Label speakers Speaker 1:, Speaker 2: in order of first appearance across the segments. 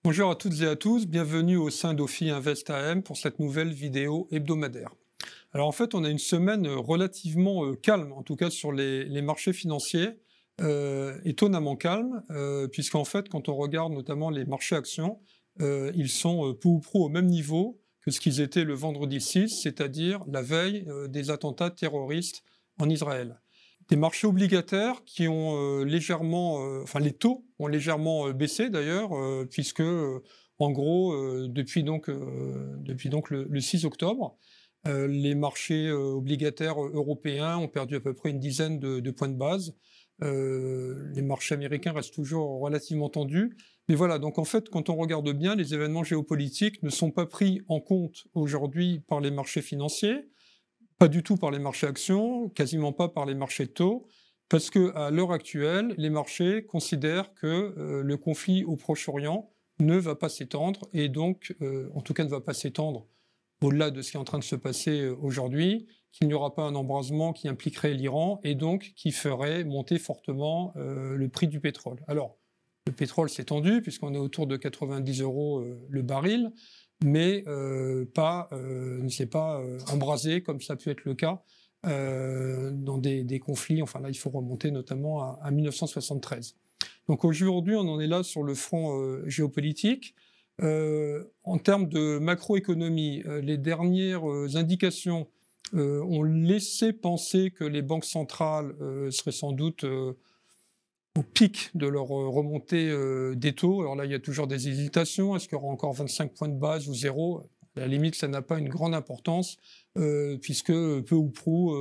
Speaker 1: Bonjour à toutes et à tous, bienvenue au sein d'Ophi Invest AM pour cette nouvelle vidéo hebdomadaire. Alors en fait, on a une semaine relativement calme, en tout cas sur les marchés financiers, étonnamment calme, puisqu'en fait, quand on regarde notamment les marchés actions, ils sont peu ou prou au même niveau que ce qu'ils étaient le vendredi 6, c'est-à-dire la veille des attentats terroristes en Israël. Des marchés obligataires qui ont légèrement, enfin les taux ont légèrement baissé d'ailleurs, puisque en gros depuis donc le 6 octobre, les marchés obligataires européens ont perdu à peu près une dizaine de points de base. Les marchés américains restent toujours relativement tendus. Mais voilà, donc en fait, quand on regarde bien, les événements géopolitiques ne sont pas pris en compte aujourd'hui par les marchés financiers. Pas du tout par les marchés actions, quasiment pas par les marchés de taux, parce qu'à l'heure actuelle, les marchés considèrent que le conflit au Proche-Orient ne va pas s'étendre, et donc, en tout cas ne va pas s'étendre au-delà de ce qui est en train de se passer aujourd'hui, qu'il n'y aura pas un embrasement qui impliquerait l'Iran, et donc qui ferait monter fortement le prix du pétrole. Alors, le pétrole s'est tendu, puisqu'on est autour de 90 € le baril, mais ne s'est pas embrasé comme ça a pu être le cas dans des conflits. Enfin là, il faut remonter notamment à 1973. Donc aujourd'hui, on en est là sur le front géopolitique. En termes de macroéconomie, les dernières indications ont laissé penser que les banques centrales seraient sans doute au pic de leur remontée des taux. Alors là, il y a toujours des hésitations. Est-ce qu'il y aura encore 25 points de base ou zéro ? À la limite, ça n'a pas une grande importance, puisque peu ou prou,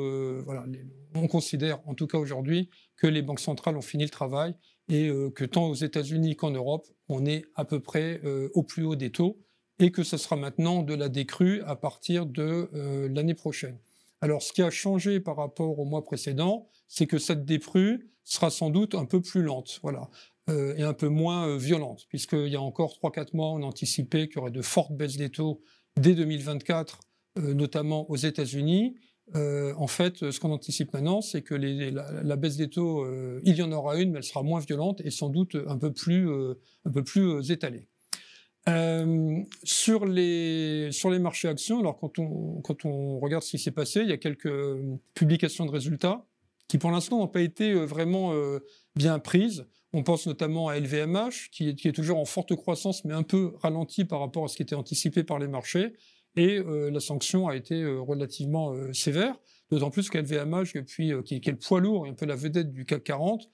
Speaker 1: voilà, on considère, en tout cas aujourd'hui, que les banques centrales ont fini le travail et que tant aux États-Unis qu'en Europe, on est à peu près au plus haut des taux et que ce sera maintenant de la décrue à partir de l'année prochaine. Alors, ce qui a changé par rapport au mois précédent, c'est que cette décrue sera sans doute un peu plus lente, voilà, et un peu moins violente, puisqu'il y a encore 3-4 mois, on anticipait qu'il y aurait de fortes baisses des taux dès 2024, notamment aux États-Unis. En fait, ce qu'on anticipe maintenant, c'est que la baisse des taux, il y en aura une, mais elle sera moins violente et sans doute un peu plus étalée. Sur les marchés actions, alors quand on regarde ce qui s'est passé, il y a quelques publications de résultats qui pour l'instant n'ont pas été vraiment bien prises. On pense notamment à LVMH, qui est toujours en forte croissance, mais un peu ralenti par rapport à ce qui était anticipé par les marchés. Et la sanction a été relativement sévère, d'autant plus qu'LVMH, qui est le poids lourd et un peu la vedette du CAC 40,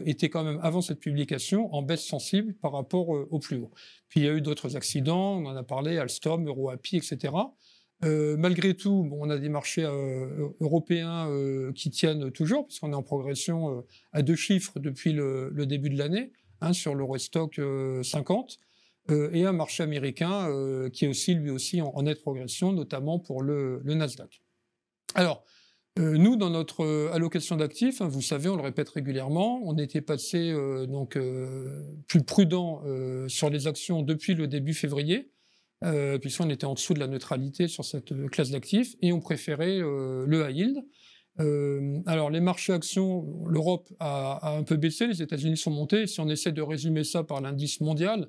Speaker 1: était quand même, avant cette publication, en baisse sensible par rapport au plus haut. Puis il y a eu d'autres accidents, on en a parlé, Alstom, EuroAPI, etc. Malgré tout, bon, on a des marchés européens qui tiennent toujours, puisqu'on est en progression à 2 chiffres depuis le début de l'année, sur l'Eurostoxx 50, et un marché américain qui est aussi, lui aussi, en nette progression, notamment pour le Nasdaq. Alors, nous, dans notre allocation d'actifs, vous savez, on le répète régulièrement, on était passé plus prudent sur les actions depuis le début février, puisqu'on était en dessous de la neutralité sur cette classe d'actifs, et on préférait le high yield. Alors les marchés actions, l'Europe a un peu baissé, les États-Unis sont montés, et si on essaie de résumer ça par l'indice mondial,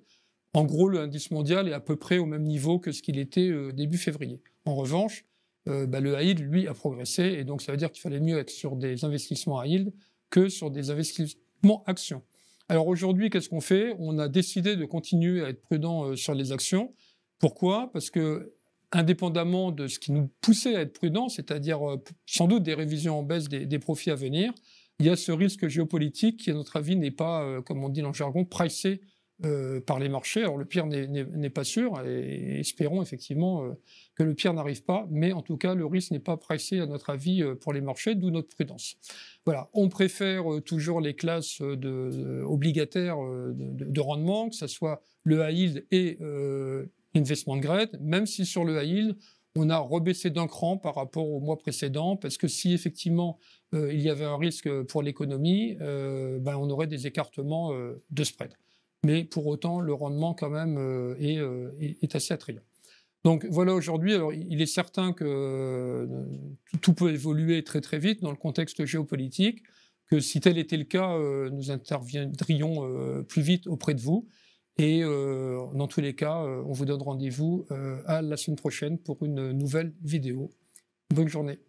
Speaker 1: en gros le indice mondial est à peu près au même niveau que ce qu'il était début février. En revanche, le high yield, lui, a progressé, et donc ça veut dire qu'il fallait mieux être sur des investissements high yield que sur des investissements actions. Alors aujourd'hui, qu'est-ce qu'on fait ? On a décidé de continuer à être prudent sur les actions. Pourquoi ? Parce que, indépendamment de ce qui nous poussait à être prudent, c'est-à-dire sans doute des révisions en baisse des profits à venir, il y a ce risque géopolitique qui, à notre avis, n'est pas, comme on dit dans le jargon, pricé par les marchés. Alors le pire n'est pas sûr, et espérons effectivement que le pire n'arrive pas, mais en tout cas le risque n'est pas pricé à notre avis pour les marchés, d'où notre prudence. Voilà, on préfère toujours les classes obligataires de rendement, que ce soit le high yield et investment grade, même si sur le high yield, on a rebaissé d'un cran par rapport au mois précédent, parce que si effectivement il y avait un risque pour l'économie, on aurait des écartements de spread. Mais pour autant, le rendement quand même est assez attrayant. Donc voilà, aujourd'hui, alors il est certain que tout peut évoluer très très vite dans le contexte géopolitique, que si tel était le cas, nous interviendrions plus vite auprès de vous. Et dans tous les cas, on vous donne rendez-vous à la semaine prochaine pour une nouvelle vidéo. Bonne journée.